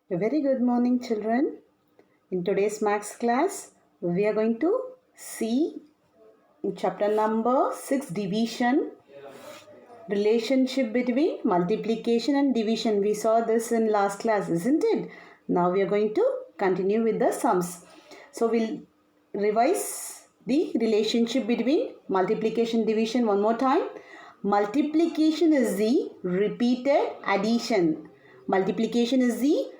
A very good morning, children. In today's maths class, we are going to see in chapter number 6 division, relationship between multiplication and division. We saw this in last class, isn't it? Now we are going to continue with the sums. So we'll revise the relationship between multiplication division one more time. Multiplication is the repeated addition. Multiplication is the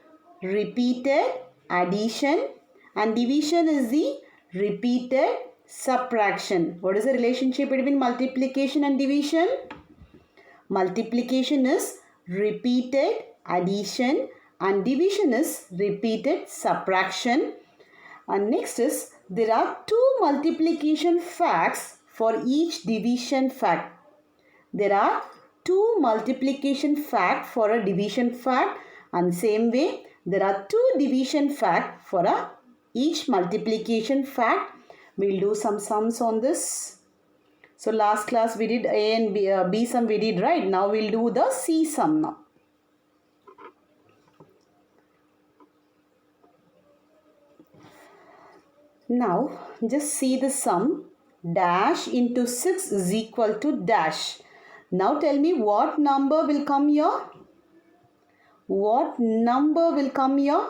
repeated addition and division is the repeated subtraction. What is the relationship between multiplication and division? Multiplication is repeated addition and division is repeated subtraction. And next is there are two multiplication facts for each division fact. There are two multiplication fact for a division fact and same way there are two division fact for each multiplication fact. We'll do some sums on this. So last class we did A and B sum we did, right? Now we'll do the C sum now. Now just see the sum. Dash into 6 is equal to dash. Now tell me what number will come here? What number will come here?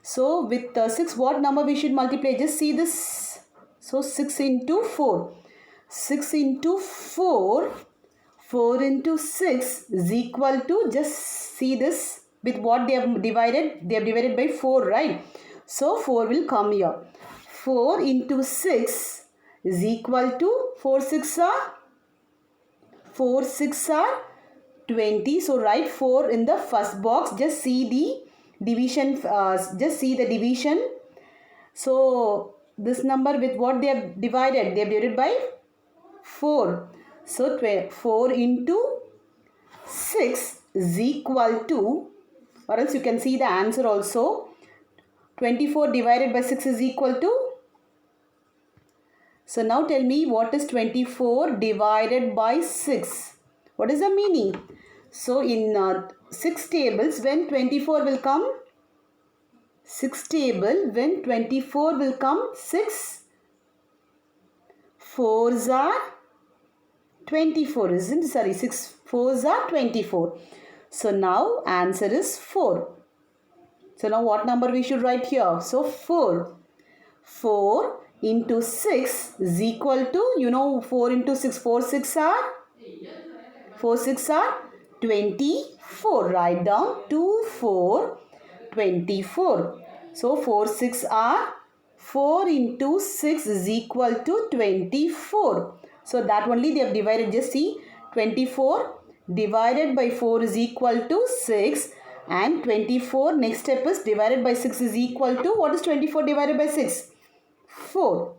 So with 6, what number we should multiply? Just see this. So 6 into 4. 6 into 4. 4 into 6 is equal to, just see this, with what they have divided. They have divided by 4, right? So 4 will come here. 4 into 6 is equal to 4 6 are 20. So write 4 in the first box. Just see the division. Just see the division. So this number with what they have divided? They have divided by 4. So 4 into 6 is equal to, or else you can see the answer also. 24 divided by 6 is equal to. So now tell me what is 24 divided by 6? What is the meaning? So in 6 tables, when 24 will come? 6 table, when 24 will come? 6 4s are 24, isn't it? Sorry, 6 4s are 24. So now answer is 4. So now what number we should write here? So 4. 4 into 6 is equal to, 4 into 6, 4 6 are 24. Write down 2 4 24. So 4 6 are 4 into 6 is equal to 24. So that only they have divided. Just see, 24 divided by 4 is equal to 6 and 24 next step is divided by 6 is equal to, what is 24 divided by 6? 4.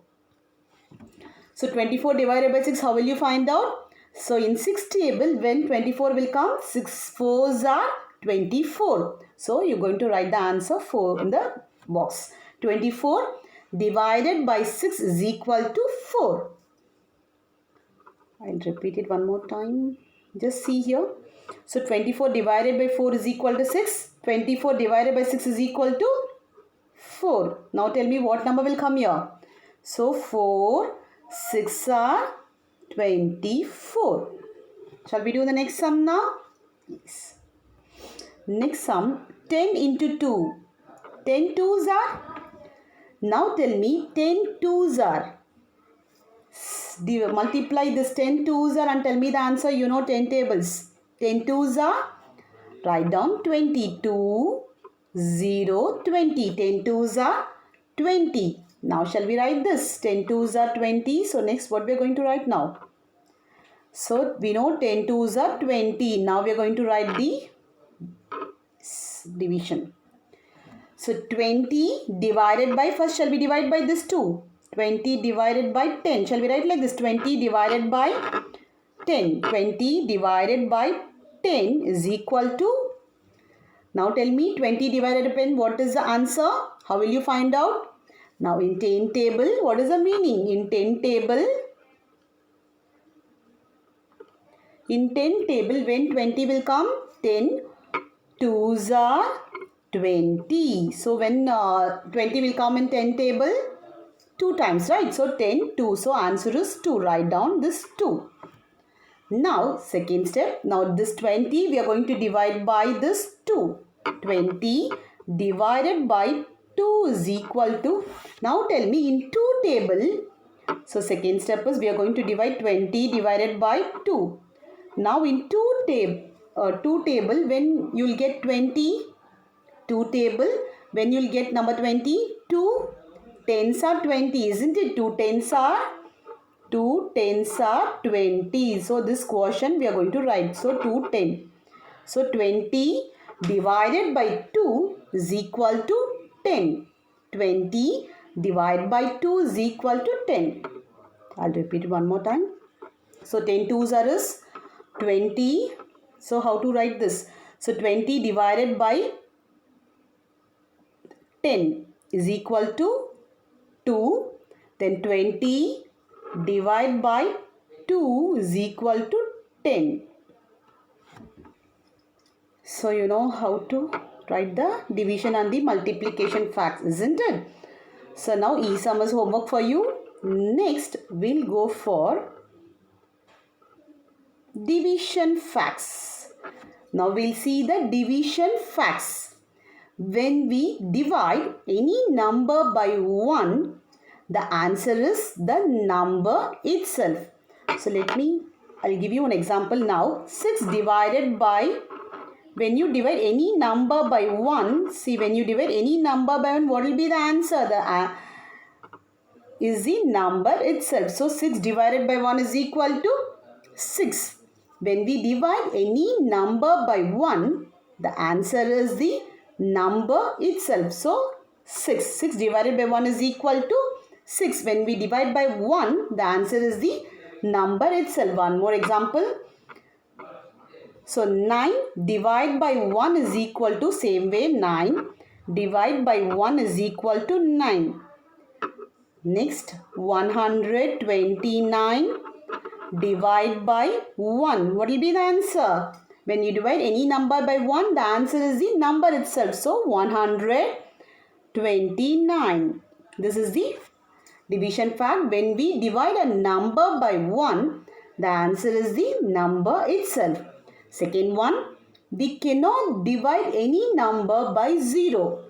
So 24 divided by 6, how will you find out? So in 6 table, when 24 will come, 6 4s are 24. So you're going to write the answer 4 in the box. 24 divided by 6 is equal to 4. I'll repeat it one more time. Just see here. So 24 divided by 4 is equal to 6. 24 divided by 6 is equal to 4. Now tell me what number will come here. So 4 6 are 24. Shall we do the next sum now? Yes. Next sum, 10 into 2. 10 2s are? Now tell me 10 2s are. Multiply this 10 2s are and tell me the answer. 10 tables. 10 2s are? Write down 22 0 20. 10 2s are 20. Now shall we write this? 10 2s are 20. So next what we are going to write now? So we know 10 2s are 20. Now we are going to write the division. So 20 divided by, first shall we divide by this 2? 20 divided by 10. Shall we write like this? 20 divided by 10. 20 divided by 10 is equal to, now tell me 20 divided by 10, what is the answer? How will you find out? Now in 10 table, what is the meaning? In 10 table, when 20 will come, 10 2s are 20. So when 20 will come in 10 table? 2 times, right? So 10, 2. So answer is 2. Write down this 2. Now second step. Now this 20 we are going to divide by this 2. 20 divided by 2 is equal to. Now tell me in 2 table. So second step is we are going to divide 20 divided by 2. Now in 2 table when you will get 20. 2 table when you will get number 20. 2 tens are 20, isn't it? 2 tens are 20. So this quotient we are going to write. So 2 10. So 20 divided by 2 is equal to 10. 20 divided by 2 is equal to 10. I'll repeat it one more time. So 10 twos are is 20. So how to write this? So 20 divided by 10 is equal to 2. Then 20 divided by 2 is equal to 10. So you know how to write the division and the multiplication facts, isn't it? So now e-sum is homework for you. Next we'll go for division facts. Now we'll see the division facts. When we divide any number by 1, the answer is the number itself. So I'll give you an example now. 6 divided by, when you divide any number by 1, see when you divide any number by 1, what will be the answer? Is the number itself. So 6 divided by 1 is equal to 6. When we divide any number by 1, the answer is the number itself. So 6. 6 divided by 1 is equal to 6. When we divide by 1, the answer is the number itself. One more example. So 9 divided by 1 is equal to, same way 9 divided by 1 is equal to 9. Next 129 divide by 1. What will be the answer? When you divide any number by 1, the answer is the number itself. So 129. This is the division fact. When we divide a number by 1, the answer is the number itself. Second one, we cannot divide any number by 0.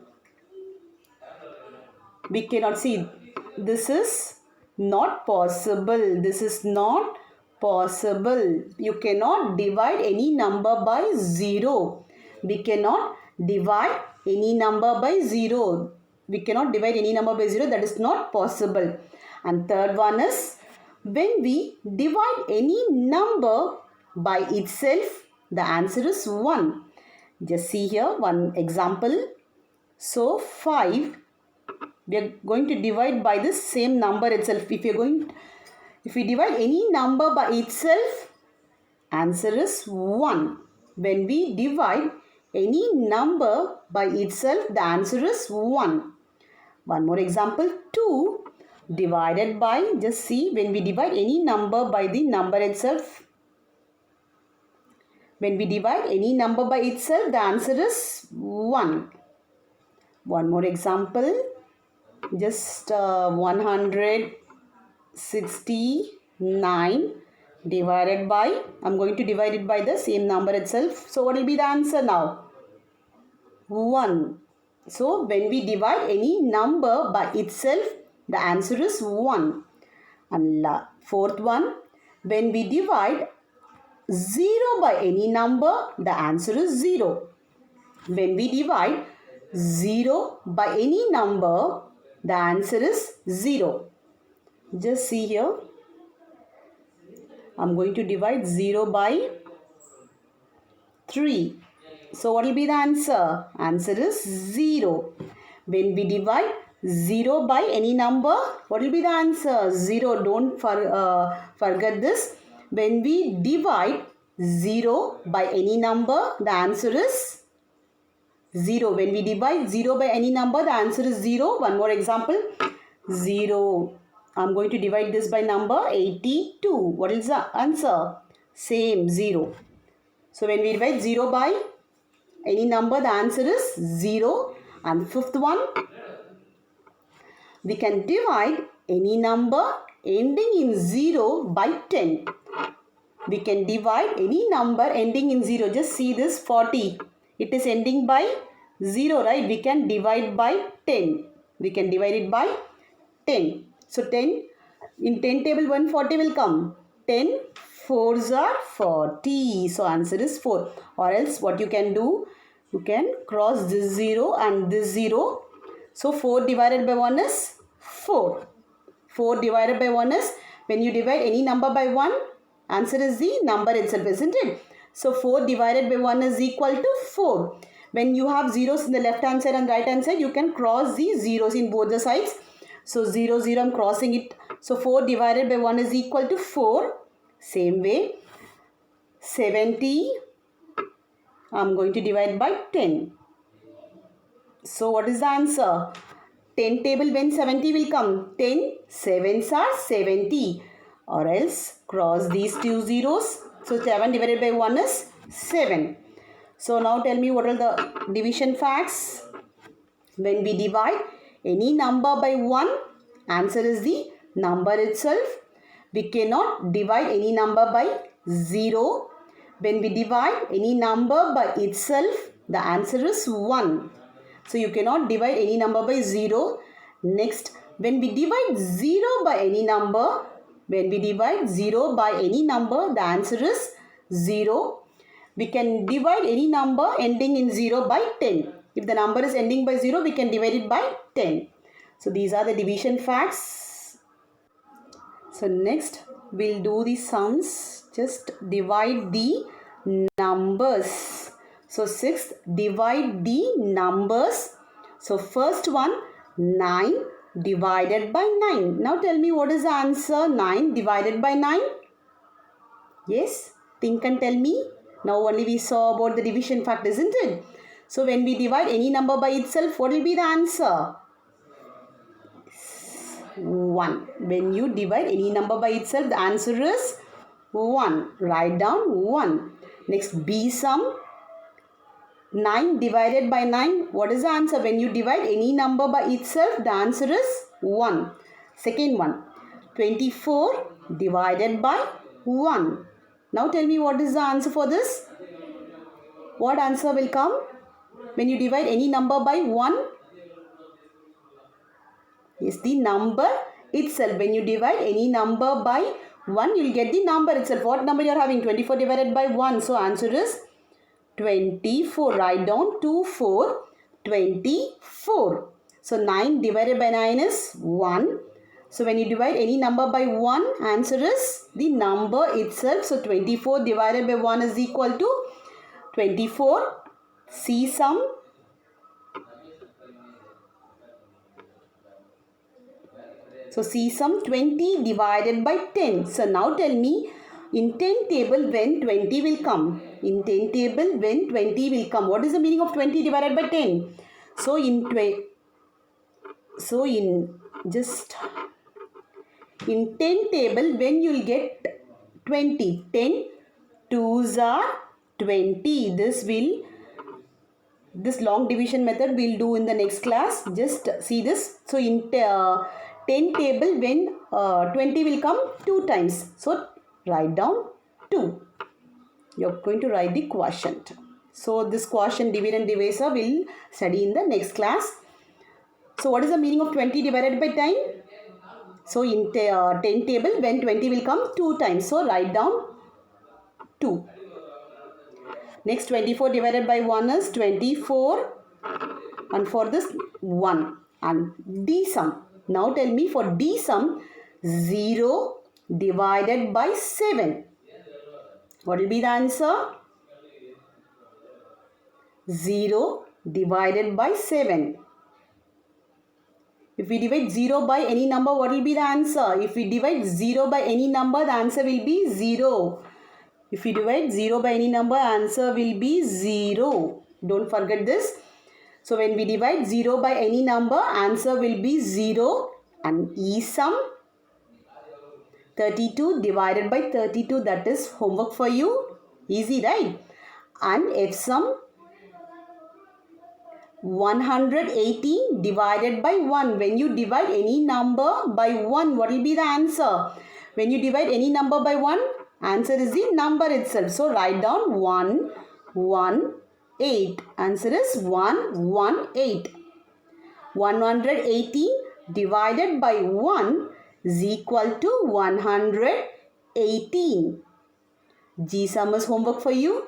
We cannot see. This is not possible. This is not possible. You cannot divide any number by 0. We cannot divide any number by 0. We cannot divide any number by 0. That is not possible. And third one is, when we divide any number by itself, the answer is 1. Just see here one example. So 5, we are going to divide by the same number itself. If we divide any number by itself, answer is 1. When we divide any number by itself, the answer is 1. One more example, 2 divided by, just see, when we divide any number by the number itself, when we divide any number by itself, the answer is 1. One more example, just 169 divided by, I'm going to divide it by the same number itself. So what will be the answer now? 1. So when we divide any number by itself, the answer is 1. And fourth one, when we divide 0 by any number, the answer is 0. When we divide 0 by any number, the answer is 0. Just see here. I'm going to divide 0 by 3. So what will be the answer? Answer is 0. When we divide 0 by any number, what will be the answer? 0. Don't forget this. When we divide 0 by any number, the answer is 0. When we divide 0 by any number, the answer is 0. One more example. 0. I'm going to divide this by number 82. What is the answer? Same, 0. So when we divide 0 by any number, the answer is 0. And fifth one, we can divide any number ending in 0 by 10. We can divide any number ending in 0. Just see this 40. It is ending by 0, right? We can divide by 10. We can divide it by 10. So 10, in 10 table 140 will come. 10 4s are 40. So answer is 4. Or else what you can do, you can cross this 0 and this 0. So 4 divided by 1 is 4. 4 divided by 1 is, when you divide any number by 1, answer is the number itself, isn't it? So 4 divided by 1 is equal to 4. When you have zeros in the left hand side and right hand side, you can cross the zeros in both the sides. So 0, 0, I'm crossing it. So 4 divided by 1 is equal to 4. Same way, 70, I'm going to divide by 10. So what is the answer? 10 table when 70 will come? 10 sevens are 70. Or else cross these two zeros. So 7 divided by 1 is 7. So now tell me what are the division facts? When we divide any number by 1, answer is the number itself. We cannot divide any number by 0. When we divide any number by itself, the answer is 1. So you cannot divide any number by 0. Next, when we divide 0 by any number, the answer is 0. We can divide any number ending in 0 by 10. If the number is ending by 0, we can divide it by 10. So these are the division facts. So next, we'll do the sums. Just divide the numbers. So sixth, divide the numbers. So first one, 9 divided by 9. Now tell me what is the answer? 9 divided by 9. Yes, think and tell me. Now only we saw about the division fact, isn't it? So when we divide any number by itself, what will be the answer? 1. When you divide any number by itself, the answer is 1. Write down 1. Next, B sum. 9 divided by 9. What is the answer? When you divide any number by itself, the answer is 1. Second one, 24 divided by 1. Now tell me what is the answer for this? What answer will come when you divide any number by 1? Yes, the number itself. When you divide any number by 1, you will get the number itself. What number you are having? 24 divided by 1. So answer is 24. Write down 2, 4, 24. So 9 divided by 9 is 1. So when you divide any number by 1, answer is the number itself. So 24 divided by 1 is equal to 24. C sum. So C sum, 20 divided by 10. So now tell me, in 10 table when 20 will come? In 10 table when 20 will come? What is the meaning of 20 divided by 10? So in 10 table when you will get 20? 10 2s are 20. This long division method we'll do in the next class. Just see this. So in 10 table when 20 will come 2 times. So write down 2. You're going to write the quotient. So this quotient, dividend, divisor we'll study in the next class. So what is the meaning of 20 divided by 10? So in 10 table when 20 will come 2 times. So write down 2. Next, 24 divided by 1 is 24. And for this 1. And D sum. Now tell me for D sum, 0 divided by 7. What will be the answer? 0 divided by 7. If we divide 0 by any number, what will be the answer? If we divide 0 by any number, the answer will be 0. If we divide 0 by any number, answer will be 0. Don't forget this. So when we divide 0 by any number, answer will be 0. And E sum, 32 divided by 32, that is homework for you. Easy, right? And F sum, 118 divided by 1. When you divide any number by 1, what will be the answer? When you divide any number by 1, answer is the number itself. So write down 118. Answer is 118. 118 divided by 1 is equal to 118. G sum is homework for you.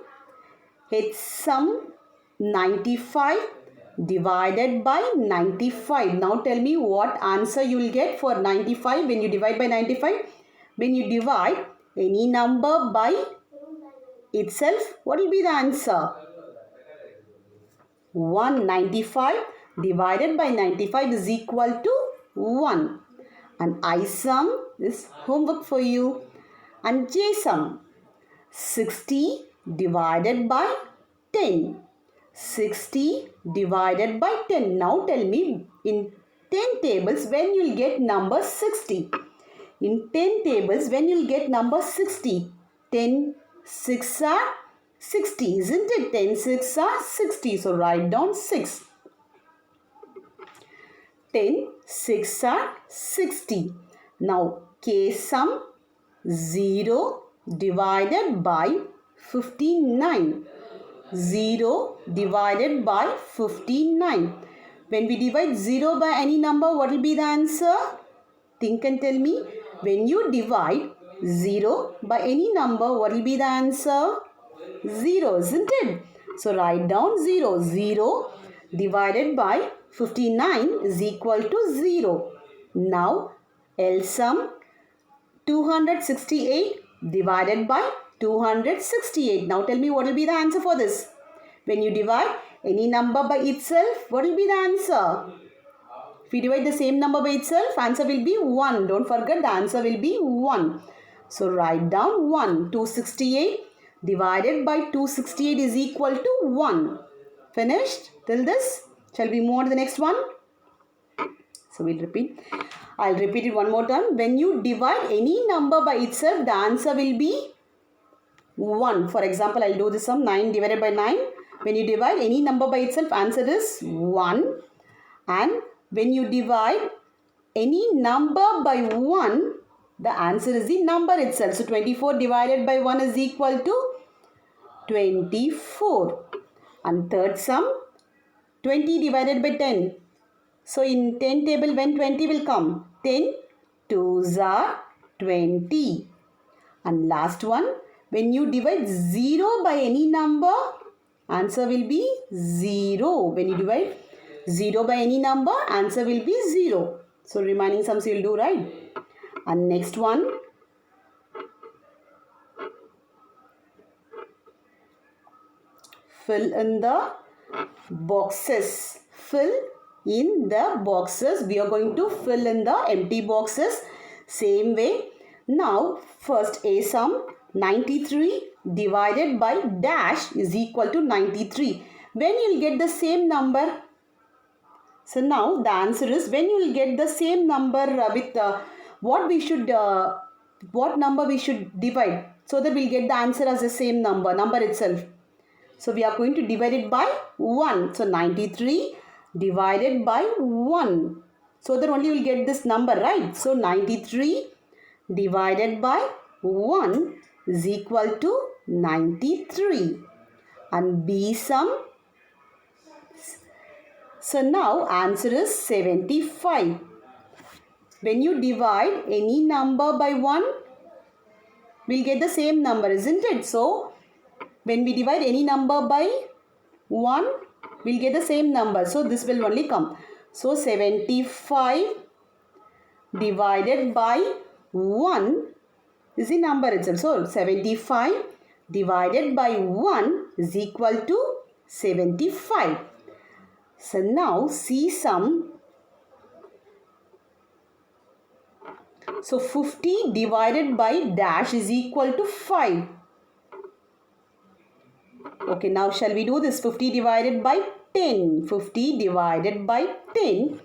H sum 95 divided by 95. Now tell me what answer you will get for 95 when you divide by 95. When you divide any number by itself, what will be the answer? 195 divided by 95 is equal to 1. And I sum is homework for you. And J sum 60 divided by 10. 60 divided by 10. Now tell me in 10 tables when you will get number 60. In 10 tables when you will get number 60. 10 6 are 60, isn't it? 10 6 are 60. So write down 6. 10 6 are 60. Now K sum 0 divided by 59. 0 divided by 59. When we divide 0 by any number, what will be the answer? Think and tell me. When you divide 0 by any number, what will be the answer? 0, isn't it? So write down 0. 0 divided by 59 is equal to 0. Now L sum 268 divided by 268. Now tell me what will be the answer for this. When you divide any number by itself, what will be the answer? If you divide the same number by itself, answer will be 1. Don't forget the answer will be 1. So write down 1. 268 divided by 268 is equal to 1. Finished till this? Shall we move on to the next one? So we'll repeat. I'll repeat it one more time. When you divide any number by itself, the answer will be 1. For example, I'll do this sum 9 divided by 9. When you divide any number by itself, answer is 1. And when you divide any number by 1, the answer is the number itself. So 24 divided by 1 is equal to 24. And third sum 20 divided by 10. So in 10 table when 20 will come? 10 2s are 20. And last one, when you divide 0 by any number, answer will be 0. When you divide 0 by any number, answer will be 0. So remaining sums you will do, right? And next one, fill in the boxes. Fill in the boxes. We are going to fill in the empty boxes same way. Now first A sum 93 divided by dash is equal to 93. When you will get the same number? So now the answer is when you will get the same number with what number we should divide, so that we'll get the answer as the same number itself. So we are going to divide it by 1. So 93 divided by 1. So that only we'll get this number, right? So 93 divided by 1 is equal to 93. And B sum. So now answer is 75. When you divide any number by 1, we'll get the same number, isn't it? So when we divide any number by 1, we'll get the same number. So this will only come. So 75 divided by 1 is the number itself. So 75 divided by 1 is equal to 75. So now C sum. So 50 divided by dash is equal to 5. Okay, now shall we do this? 50 divided by 10. 50 divided by 10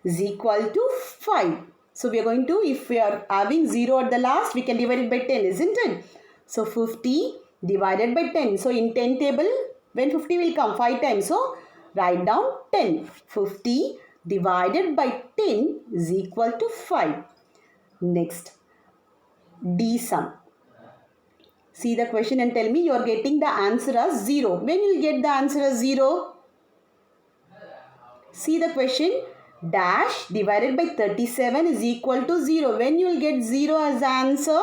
is equal to 5. So we are going to, if we are having 0 at the last, we can divide it by 10, isn't it? So 50 divided by 10. So in 10 table, when 50 will come? 5 times. So Write down 10. 50 divided by 10 is equal to 5. Next, D sum. See the question and tell me you are getting the answer as 0. When you will get the answer as 0? See the question. Dash divided by 37 is equal to 0. When you will get 0 as the answer?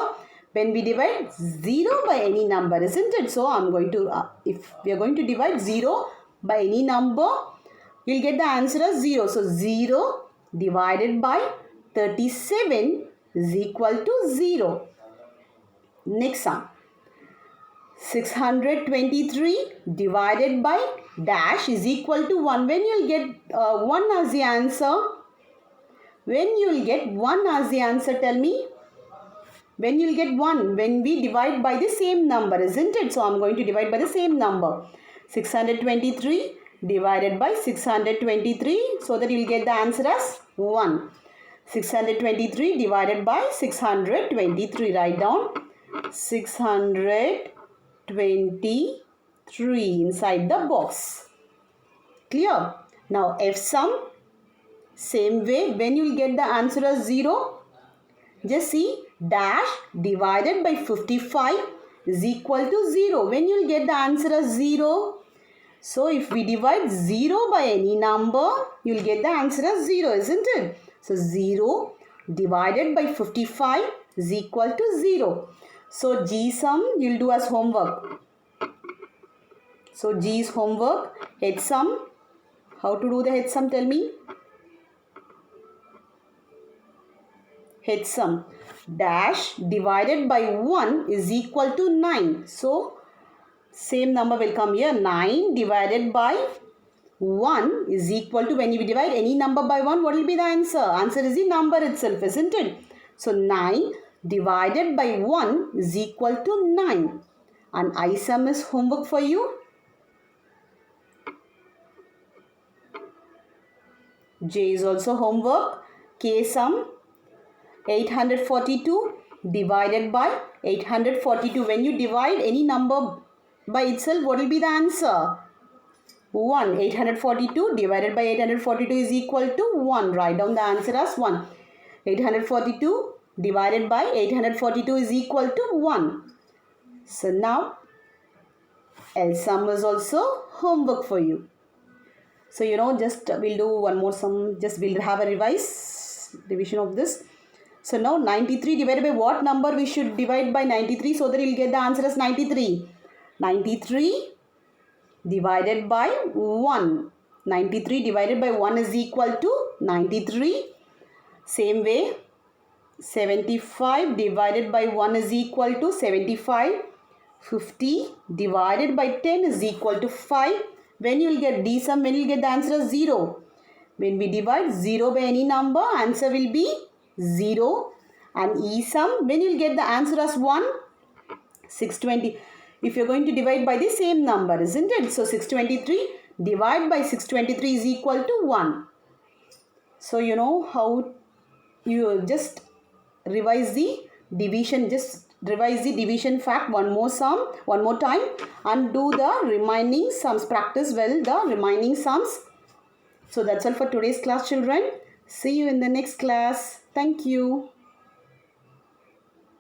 When we divide 0 by any number, isn't it? So, I'm going to, if we are going to divide 0 by any number, you will get the answer as 0. So, 0 divided by 37 is equal to 0. Next sum. 623 divided by dash is equal to 1. When you will get 1 as the answer? When you will get 1 as the answer, tell me. When you will get 1, when we divide by the same number, isn't it? So, I am going to divide by the same number. 623 divided by 623, so that you will get the answer as 1. 623 divided by 623. Write down 623 inside the box. Clear? Now, F sum. Same way, when you will get the answer as 0, just see, dash divided by 55 is equal to 0. When you will get the answer as 0? So, if we divide 0 by any number, you will get the answer as 0, isn't it? So, 0 divided by 55 is equal to 0. So, G sum you will do as homework. So, G is homework. H sum. How to do the H sum? Tell me. H sum. Dash divided by 1 is equal to 9. So, same number will come here. 9 divided by 1 is equal to, when you divide any number by 1, what will be the answer? Answer is the number itself, isn't it? So, 9 divided by 1 is equal to 9. And I sum is homework for you. J is also homework. K sum. 842 divided by 842. When you divide any number by itself, what will be the answer? 1. 842 divided by 842 is equal to 1. Write down the answer as 1. 842 divided by 842 is equal to 1. So now, L sum is also homework for you. So, just we'll do one more sum. Just we'll have a revision of this. So, now 93 divided by what number we should divide by 93 so that you'll get the answer as 93. 93 divided by 1. 93 divided by 1 is equal to 93. Same way, 75 divided by 1 is equal to 75. 50 divided by 10 is equal to 5. When you will get D sum, when you will get the answer as 0. When we divide 0 by any number, answer will be 0. And E sum, when you will get the answer as 1. 620. If you are going to divide by the same number, isn't it? So, 623 divided by 623 is equal to 1. So, you know how you just revise the division. Just revise the division fact one more time and do the remaining sums. Practice well the remaining sums. So, that's all for today's class, children. See you in the next class. Thank you.